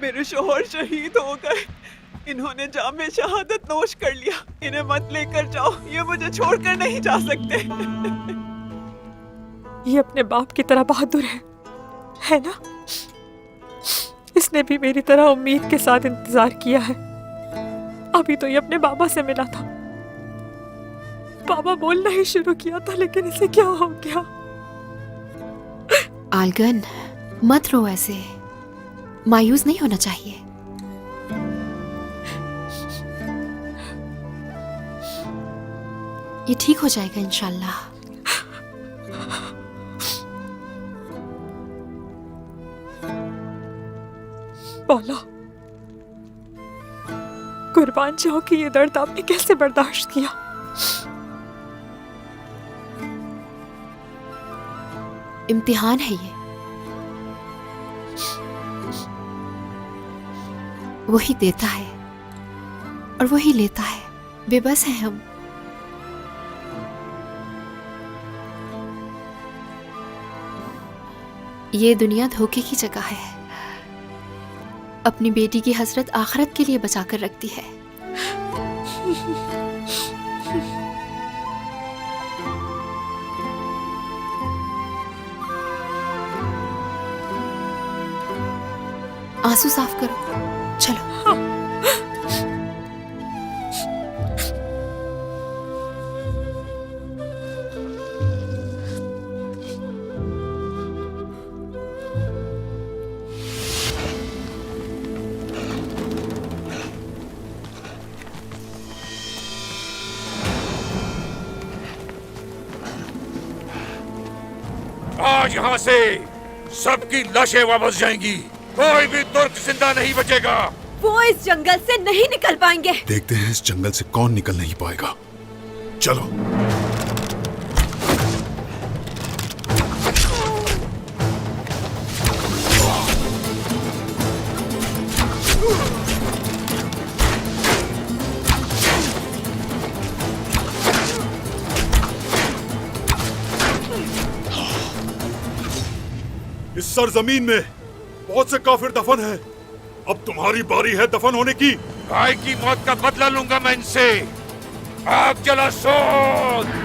मेरे शौहर शहीद हो गए। इन्होंने जामे शहादत नोश कर लिया। इन्हें मत लेकर जाओ, ये मुझे छोड़कर नहीं जा सकते। ये अपने बाप की तरह बहादुर है ना? इसने भी मेरी तरह उम्मीद के साथ इंतजार किया है। अभी तो ये अपने बाबा से मिला था। बाबा बोलना ही शुरू किया था, लेकिन इसे क्या हो गया? आलगन, मत रो ऐसे। मायूस नहीं होना चाहिए। ये ठीक हो जाएगा इंशाल्लाह। बोलो, कुर्बान जाओ कि ये दर्द आपने कैसे बर्दाश्त किया? इम्तिहान है ये। वही देता है और वही लेता है। बेबस हैं हम। ये दुनिया धोखे की जगह है। अपनी बेटी की हसरत आखिरत के लिए बचा कर रखती है। आंसू साफ करो, चलो। आज यहाँ से सबकी लाशें वापस जाएंगी। कोई भी तुर्क जिंदा नहीं बचेगा। वो इस जंगल से नहीं निकल पाएंगे। देखते हैं इस जंगल से कौन निकल नहीं पाएगा। चलो। इस सरजमीन में बहुत से काफिर दफन हैं। अब तुम्हारी बारी है दफन होने की। गाय की मौत का बदला लूंगा मैं इनसे। आग जला सोच।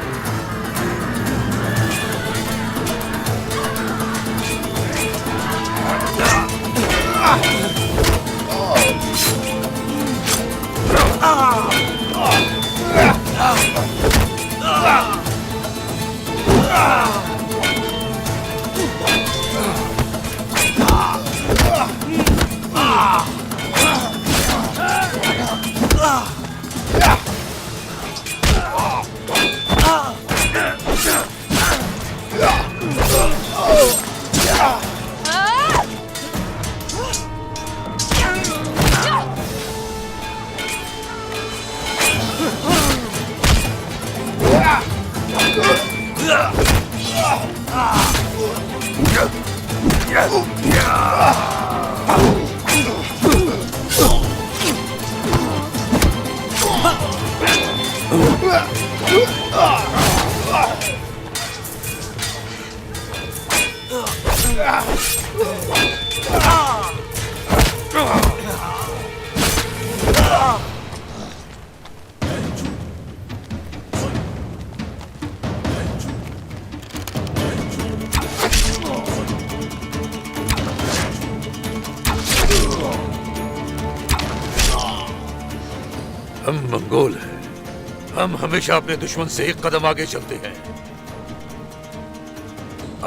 हम मंगोल हैं। हम हमेशा अपने दुश्मन से एक कदम आगे चलते हैं।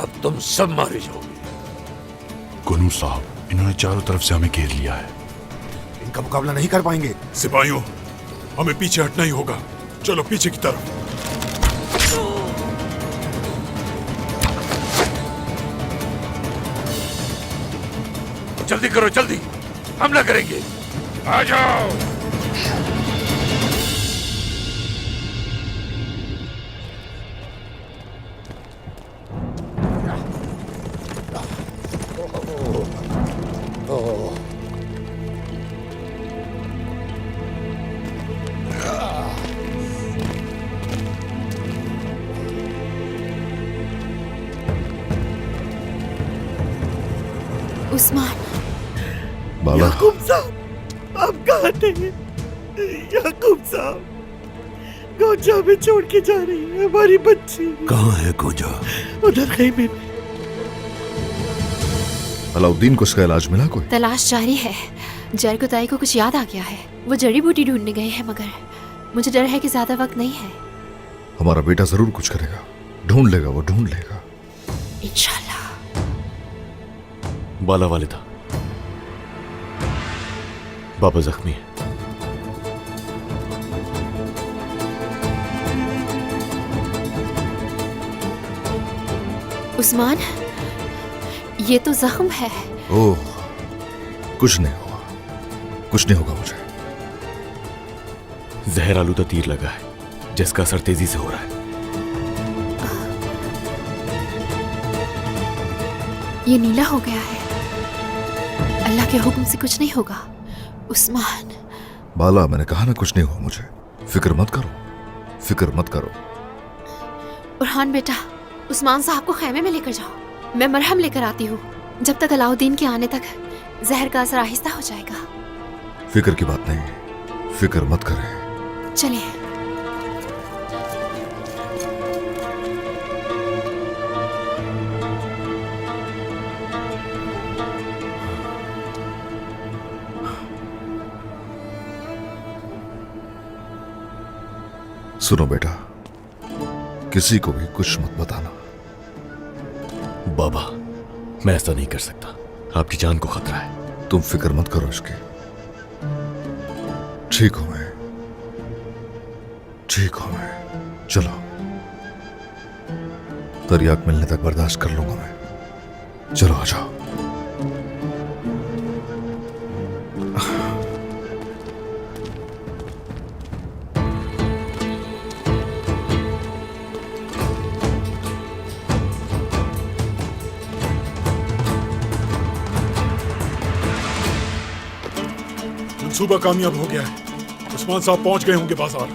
अब तुम सब मारे जाओगे। गुनू साहब, इन्होंने चारों तरफ से हमें घेर लिया है। इनका मुकाबला नहीं कर पाएंगे। सिपाहियों, हमें पीछे हटना ही होगा। चलो पीछे की तरफ। जल्दी करो, जल्दी हमला करेंगे। आ जाओ। उस्मान, बाला याकूब साहब, आप कहाँ थे? याकूब साहब, गोजा में छोड़ के जा रही है हमारी बच्ची। कहाँ है गोजा? उधर खेमे में। अलाउद्दीन को उसका इलाज मिला कोई? तलाश जारी है। जरगोताई को कुछ याद आ गया है, वो जड़ी बूटी ढूंढने गए हैं, मगर मुझे डर है कि ज्यादा वक्त नहीं है। हमारा बेटा जरूर कुछ करेगा, ढूंढ लेगा, वो ढूंढ लेगा इंशाल्लाह। बाला वालिदा, बाबा जख्मी है। उस्मान, ये तो जख्म है। ओह, कुछ नहीं होगा, कुछ नहीं होगा मुझे। जहर आलूदा तीर लगा है जिसका असर तेजी से हो रहा है। ये नीला हो गया है। अल्लाह के हुक्म से कुछ नहीं होगा उस्मान। बाला, मैंने कहा ना कुछ नहीं हुआ मुझे। फिक्र मत करो, फिक्र मत करो। बुरहान बेटा, उस्मान साहब को खैमे में लेकर जाओ, मैं मरहम लेकर आती हूँ। जब तक अलाउद्दीन के आने तक जहर का असर आहिस्ता हो जाएगा। फिक्र की बात नहीं, फिक्र मत करें। चलिए। सुनो बेटा, किसी को भी कुछ मत बताना। बाबा, मैं ऐसा नहीं कर सकता, आपकी जान को खतरा है। तुम फिक्र मत करो इसकी, ठीक हूं मैं, ठीक हूं मैं। चलो, तरियाक मिलने तक बर्दाश्त कर लूंगा मैं। चलो आ जाओ। मंसूबा कामयाब हो गया है। उस्मान साहब पहुंच गए होंगे बाजार।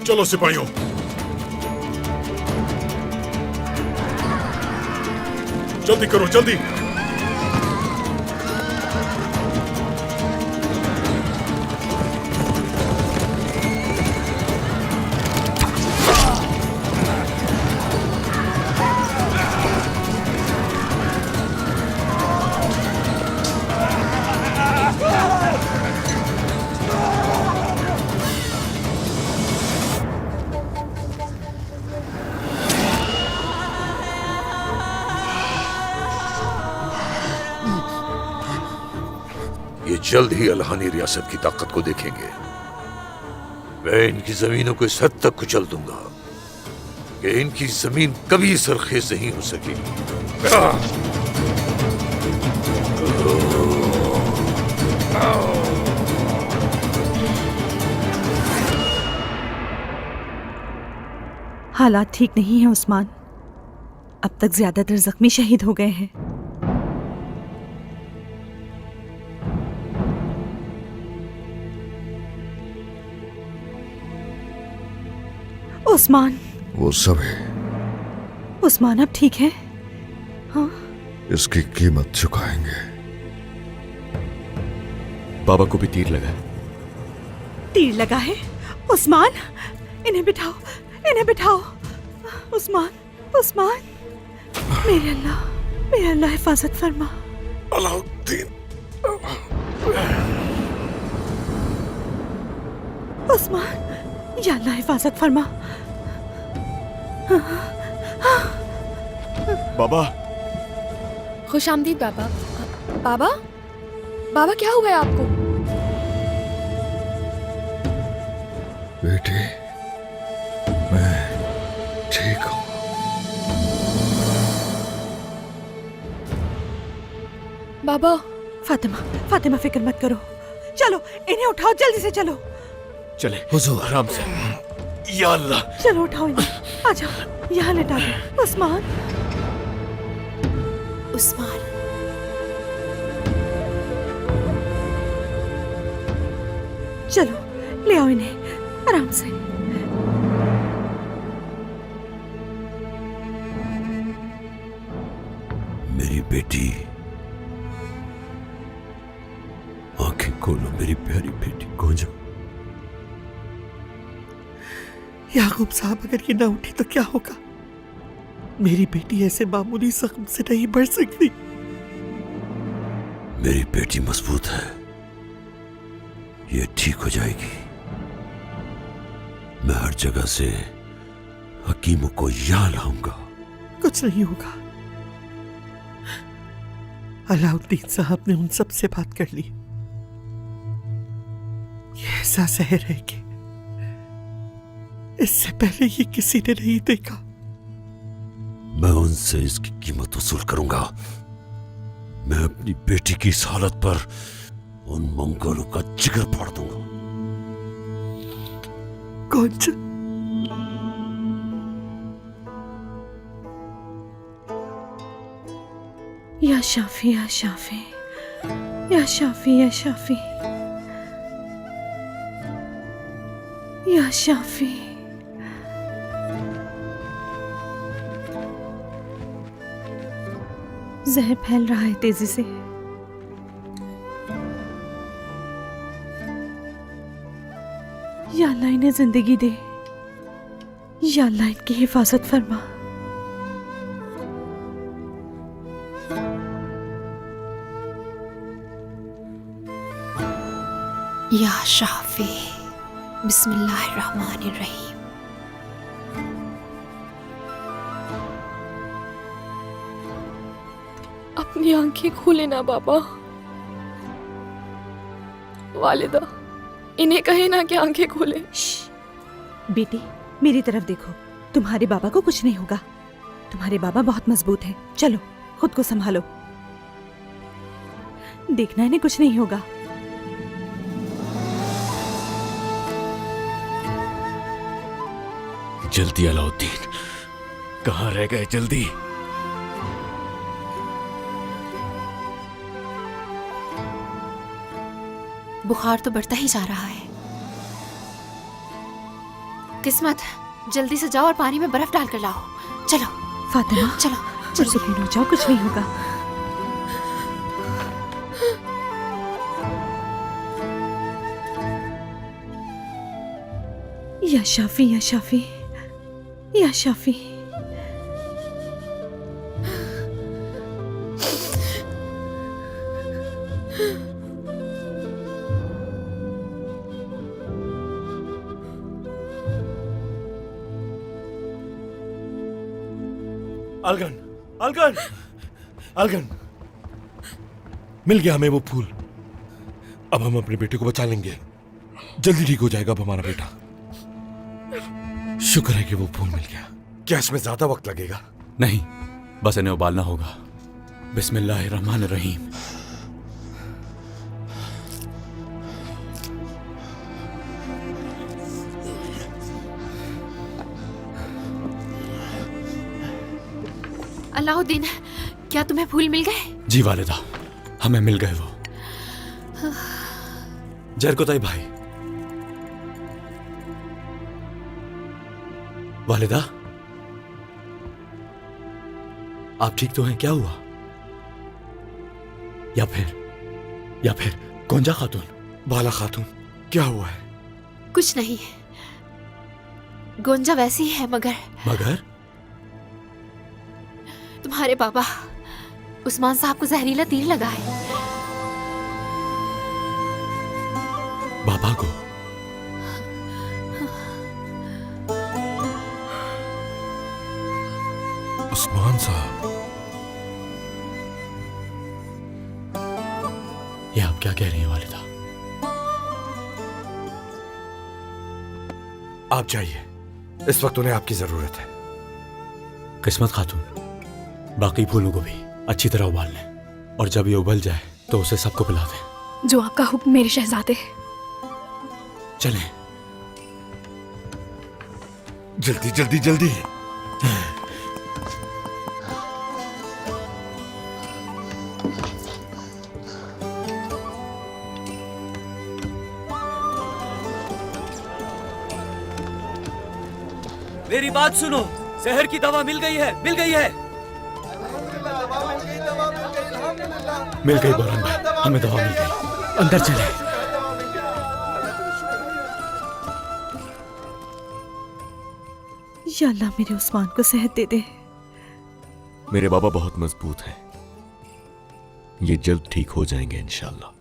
चलो सिपाहियों, जल्दी करो, जल्दी। ये जल्द ही अलहानी रियासत की ताकत को देखेंगे। मैं इनकी जमीनों को इस हद तक कुचल दूंगा कि इनकी जमीन कभी सरखेज नहीं हो सकेगी। हालात ठीक नहीं है उस्मान। अब तक ज्यादातर जख्मी शहीद हो गए हैं। उस्मान, वो सब है। उस्मान अब ठीक है? हाँ, इसकी कीमत चुकाएंगे। बाबा को भी तीर लगा है। तीर लगा है? उस्मान, इन्हें बिठाओ, इन्हें बिठाओ। उस्मान, उस्मान, मेरे अल्लाह हिफाजत फरमा। अलाउद्दीन, उस्मान, या अल्लाह हिफाजत फरमा। बाबा। खुश आमदीद बाबा। बाबा, बाबा क्या हुआ है आपको? बेटी, मैं ठीक हूं। बाबा। फातिमा फिक्र मत करो। चलो, इन्हें उठाओ, जल्दी से चलो। चले हुजूर, आराम से। या अल्लाह। चलो उठाओ इन्हें, आ जाओ, यहाँ लेटा दो। उस्मान, उस्मान, चलो ले आओ इन्हें, आराम से। मेरी बेटी खोलो मेरी प्यारी बेटी गोंजा। याकूब साहब, अगर ये ना उठी तो क्या होगा? मेरी बेटी ऐसे मामूली जख्म से नहीं बढ़ सकती। मेरी बेटी मजबूत है, ये ठीक हो जाएगी। मैं हर जगह से हकीमों को यहाँ लाऊंगा। कुछ नहीं होगा। अलाउद्दीन साहब ने उन सब से बात कर ली। ये ऐसा जहर है कि इससे पहले ये किसी ने नहीं देखा। मैं उनसे इसकी कीमत वसूल करूंगा। मैं अपनी बेटी की इस हालत पर उन मंगोलों का जिगर फाड़ दूंगा। गोंजा, या शाफी, या शाफी, या शाफी, या शाफी, या शाफी। जहर फैल रहा है तेजी से। या अल्लाह इन्हें जिंदगी दे, या अल्लाह इनकी हिफाजत फरमा। या शाफी, बिस्मिल्लाहिर्रहमानिर्रहीम। अपनी आंखें खोले ना बाबा। वालिदा, इन्हें कहे ना कि आंखें खोले। बेटी, मेरी तरफ देखो। तुम्हारे बाबा को कुछ नहीं होगा। तुम्हारे बाबा बहुत मजबूत हैं। चलो, खुद को संभालो। देखना, इन्हें कुछ नहीं होगा। जल्दी अलाउद्दीन, कहाँ रह गए? जल्दी। बुखार तो बढ़ता ही जा रहा है। किस्मत, जल्दी से जाओ और पानी में बर्फ डालकर लाओ। चलो फातिमा, चलो सुकून हो जाओ, कुछ नहीं होगा। या शाफी, या शाफी, या शाफी। अलगन, अलगन, अलगन, मिल गया हमें वो फूल। अब हम अपने बेटे को बचा लेंगे। जल्दी ठीक हो जाएगा अब हमारा बेटा। शुक्र है कि वो फूल मिल गया। क्या इसमें ज्यादा वक्त लगेगा? नहीं, बस इन्हें उबालना होगा। बिस्मिल्लाहिर्रहमानिर्रहीम। अलाउद्दीन, क्या तुम्हें फूल मिल गए? जी वालिदा, हमें मिल गए वो। जरकोताई भाई, वालिदा, आप ठीक तो हैं? क्या हुआ? या फिर गोंजा खातून? बाला खातून, क्या हुआ है? कुछ नहीं, गोंजा वैसी ही है, मगर तुम्हारे बाबा उस्मान साहब को जहरीला तीर लगा है। बाबा को? उस्मान साहब, ये आप क्या कह रही हैं वालिदा? आप जाइए, इस वक्त उन्हें आपकी जरूरत है। किस्मत खातून, बाकी फूलों को भी अच्छी तरह उबाल लें और जब ये उबल जाए तो उसे सबको पिला दें। जो आपका हुक्म मेरे शहजादे। चलें। जल्दी जल्दी जल्दी। मेरी बात सुनो, जहर की दवा मिल गई है, मिल गई है। मिल गई बोरन भाई, हमें दवा मिल गई। अंदर चले। या अल्लाह मेरे उस्मान को सेहत दे दे। मेरे बाबा बहुत मजबूत हैं, ये जल्द ठीक हो जाएंगे इंशाल्लाह।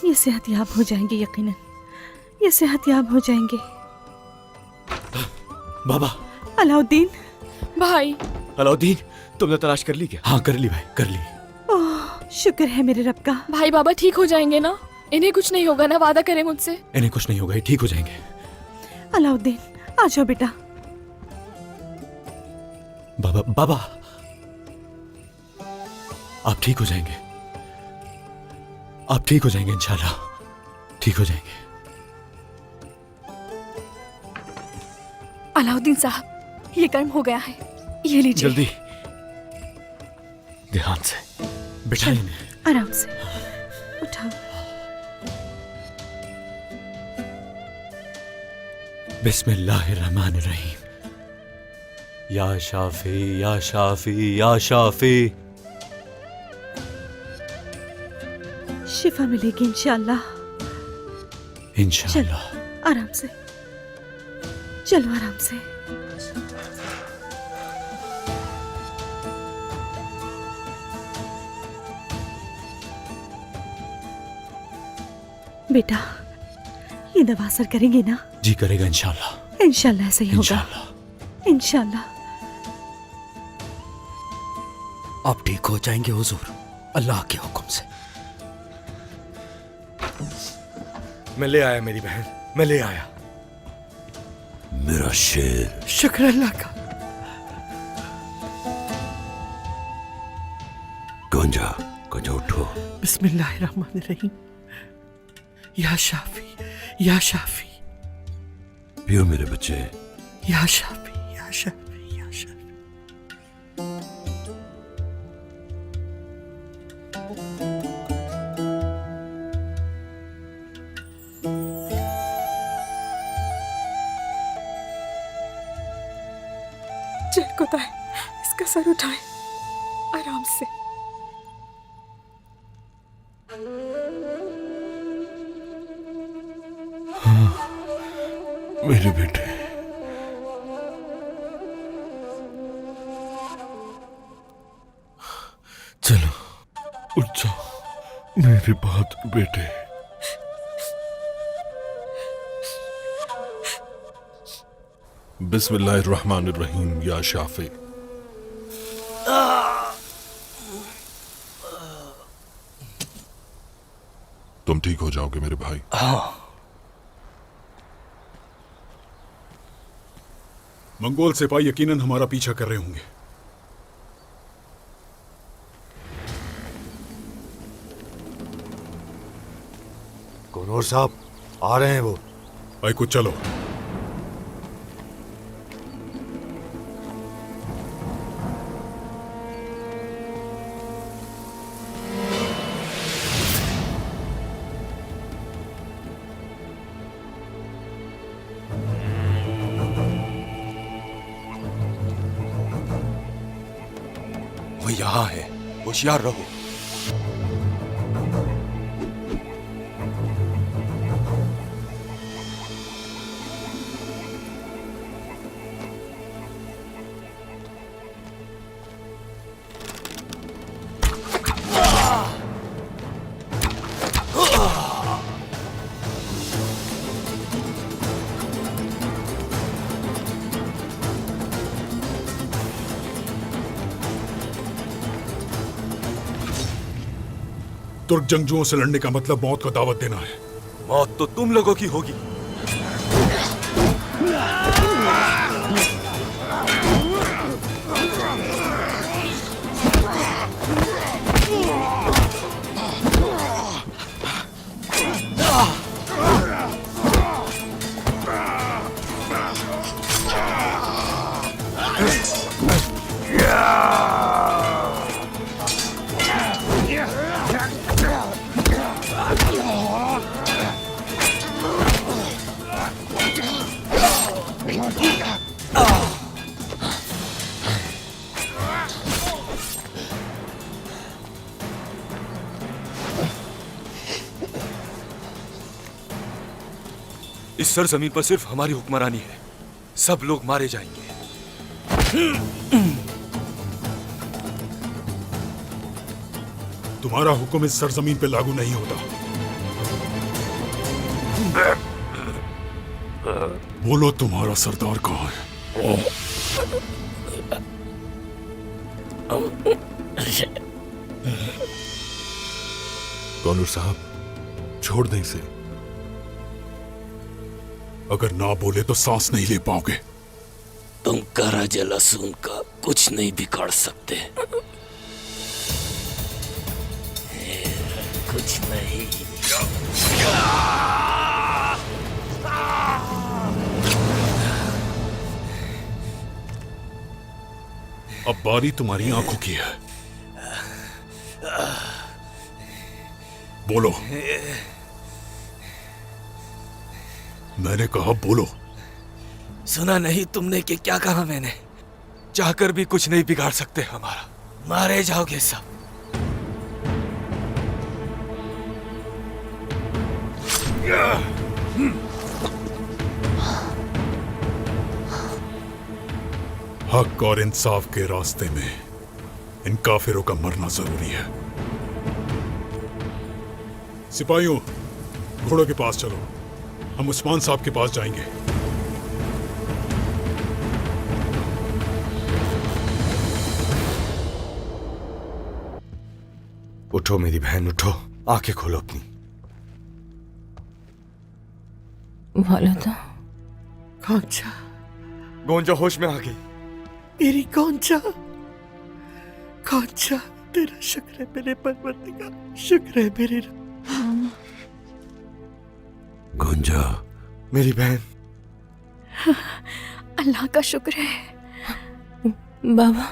ये सेहतयाब हो जाएंगे, यकीनन ये सेहतयाब हो जाएंगे। बाबा। अलाउद्दीन भाई। अलाउद्दीन, तुमने तलाश कर ली क्या? हाँ कर ली भाई, कर ली। ओह शुक्र है मेरे रब का। भाई बाबा ठीक हो जाएंगे ना? इन्हें कुछ नहीं होगा ना? वादा करें मुझसे। इन्हें कुछ नहीं होगा, ये ठीक हो जाएंगे। अलाउद्दीन आ जाओ बेटा। बाबा बाबा, आप ठीक हो जाएंगे, आप ठीक हो जाएंगे इंशाल्लाह, ठीक हो जाएंगे। अलाउद्दीन साहब, ये गर्म हो गया है, ये लीजिए। जल्दी, ध्यान से बिठाइए इन्हें। आराम से उठाओ। बिस्मिल्लाहिर्रहमानिर्रहीम। या शाफी या शाफी या शाफी। शिफा मिलेगी इंशाल्लाह। इंशाल्लाह। आराम से चलो, आराम से। बेटा ये दवा असर करेंगे ना? जी करेगा इंशाल्लाह। इंशाल्लाह ऐसा ही होगा, इंशाल्लाह। इंशाल्लाह। आप ठीक हो जाएंगे हुजूर, अल्लाह के हुक्म से। मैं ले आया मेरी बहन, मैं ले आया। मेरा शेर। शुक्र अल्लाह का। गुंजा, गुंजा उठो। बिस्मिल्लाहिर्रहमानिर्रहीम। या शाफी या शाफी। पियो मेरे बच्चे। या शाफी या शाफी या शाफी। जय खुदा है, इसका सर उठाए आराम से। मेरे बेटे, चलो उठ जाओ मेरे बहादुर बेटे। बिस्मिल्लाहिर्रहमानिर्रहीम। या शाफी। तुम ठीक हो जाओगे मेरे भाई। हाँ। मंगोल सिपाही यकीनन हमारा पीछा कर रहे होंगे। कौनौर साहब आ रहे हैं वो। भाई कुछ चलो। वो यहाँ है, होशियार रहो। तुर्क जंगजुओं से लड़ने का मतलब मौत को दावत देना है। मौत तो तुम लोगों की होगी। इस सरजमीन पर सिर्फ हमारी हुक्मरानी है। सब लोग मारे जाएंगे। तुम्हारा हुक्म इस सरजमीन पे लागू नहीं होता। बोलो तुम्हारा सरदार कहाँ है? कौनूर साहब, छोड़ दें इसे। अगर ना बोले तो सांस नहीं ले पाओगे। तुम कारा जलासून का कुछ नहीं बिगाड़ सकते। कुछ नहीं। अब बारी तुम्हारी आंखों की है। बोलो। मैंने कहा बोलो। सुना नहीं तुमने कि क्या कहा मैंने? चाहकर भी कुछ नहीं बिगाड़ सकते हमारा। मारे जाओगे सब। हक और इंसाफ के रास्ते में इन काफिरों का मरना जरूरी है। सिपाहियों, घोड़ों के पास चलो। हम उस्मान साहब के पास जाएंगे। उठो मेरी बहन, उठो। आंखें खोलो अपनी। बोलो तो। गोंजा, गोंजा होश में आ गई। मेरी गोंजा, गोंजा, तेरा शुक्र है मेरे परवरदिगार, शुक्र है मेरे रब। गोंजा, मेरी बहन। अल्लाह का शुक्र है। बाबा,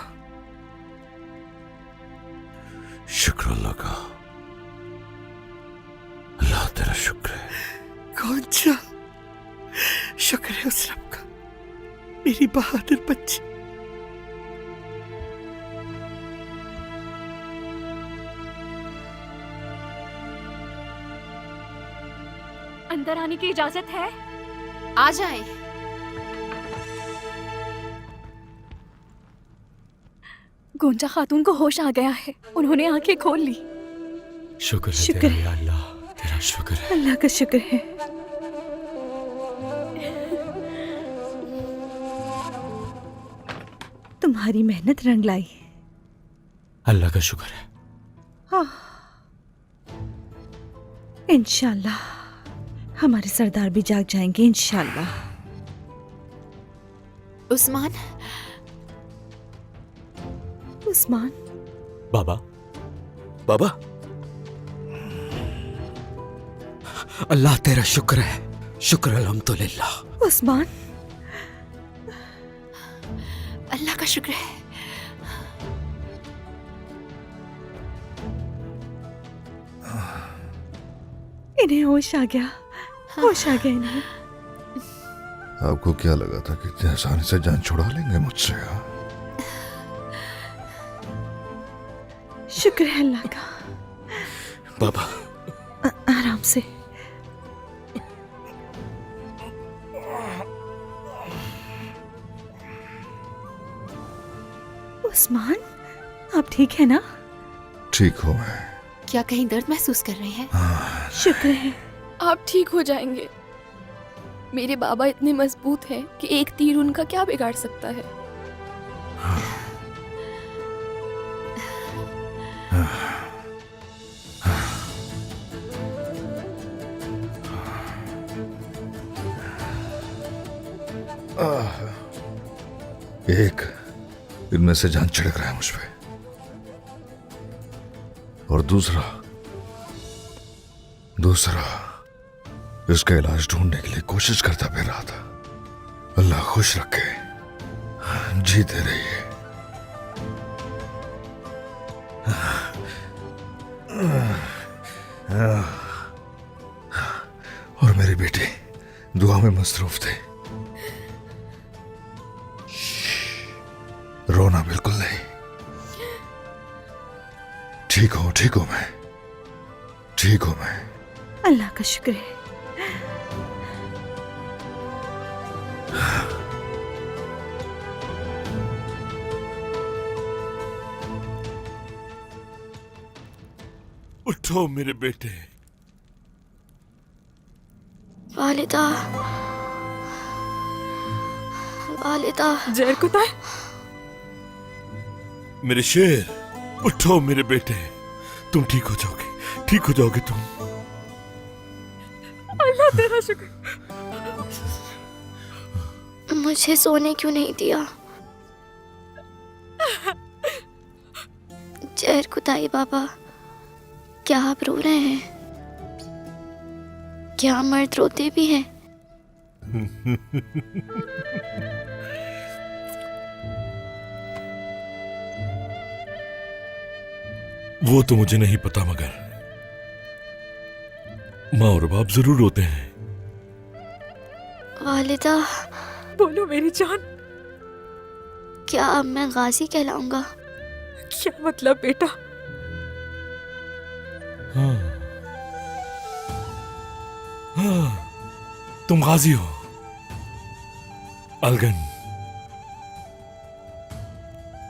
शुक्र अल्लाह का। अल्लाह तेरा शुक्र है। गोंजा, शुक्र है उस रब का, मेरी बहादुर बच्ची। अंदर आने की इजाजत है? आ जाए। गोंजा खातून को होश आ गया है, उन्होंने आंखें खोल ली। शुक्र है शुक्र तेरा है। या अल्लाह, तेरा शुक्र है। अल्लाह का शुक्र है। तुम्हारी मेहनत रंग लाई। अल्लाह का शुक्र है। इंशाल्लाह हमारे सरदार भी जाग जाएंगे, इंशाल्लाह। उस्मान, उस्मान, बाबा, बाबा। अल्लाह तेरा शुक्र है, शुक्र अल्हम्दुलिल्लाह। उस्मान, अल्लाह का शुक्र है। इन्हें होश आ गया, होश आ गया इन्हें। आपको क्या लगा था कि इतनी आसानी से जान छुड़ा लेंगे मुझसे? शुक्र है अल्लाह का। बाबा, आराम से। उस्मान, आप ठीक है ना? ठीक हो मैं। क्या कहीं दर्द महसूस कर रहे हैं? शुक्र है। आप ठीक हो जाएंगे। मेरे बाबा इतने मजबूत हैं कि एक तीर उनका क्या बिगाड़ सकता है। एक, इनमें से जान छिड़क रहा है मुझ पे, और दूसरा इसका इलाज ढूंढने के लिए कोशिश करता फिर रहा था। अल्लाह खुश रखे, जीते रहिए। और मेरी बेटी दुआ में मसरूफ थे। रोना बिल्कुल नहीं। ठीक हो मैं, ठीक हो मैं। अल्लाह का शुक्र है। उठो मेरे बेटे। वालिदा, वालिदा। जहर कुताए, मेरे शेर, उठो मेरे बेटे। तुम ठीक हो जाओगे, ठीक हो जाओगे तुम। अल्लाह तेरा शुक्र। मुझे सोने क्यों नहीं दिया? जहर कुताई बाबा, क्या आप रो रहे हैं? क्या मर्द रोते भी हैं? वो तो मुझे नहीं पता, मगर माँ और बाप जरूर रोते हैं। वालिदा, बोलो मेरी जान। क्या अब मैं गाजी कहलाऊंगा? क्या मतलब बेटा? हाँ, हाँ, तुम गाजी हो। अलगन,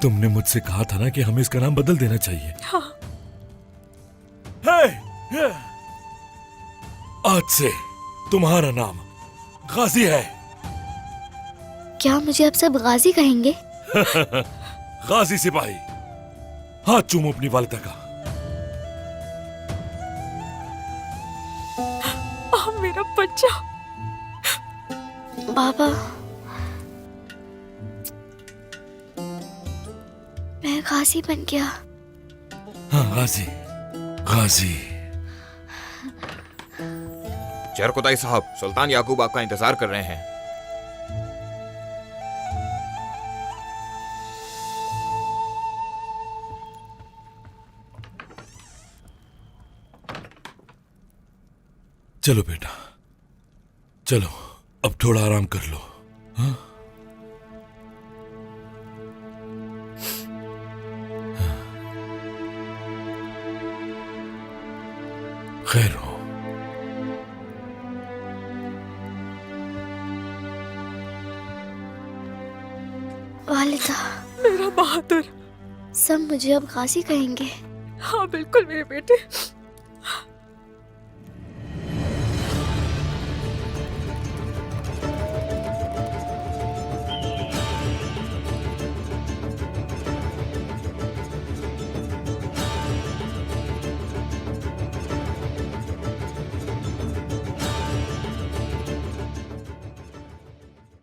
तुमने मुझसे कहा था ना कि हमें इसका नाम बदल देना चाहिए। हाँ। हे, आज से तुम्हारा नाम गाजी है। क्या मुझे अब सब गाजी कहेंगे? गाजी सिपाही, हाथ चूमो अपनी वालिदा का। मेरा बच्चा। बाबा, मैं गाजी बन गया। हाँ, गाजी, गाजी। जहर कुताई साहब, सुल्तान याकूब आपका इंतजार कर रहे हैं। चलो बेटा, चलो अब थोड़ा आराम कर लो। हाँ? खैर हो। वालिदा, मेरा बहादुर। सब मुझे अब गाजी कहेंगे। हाँ बिल्कुल मेरे बेटे।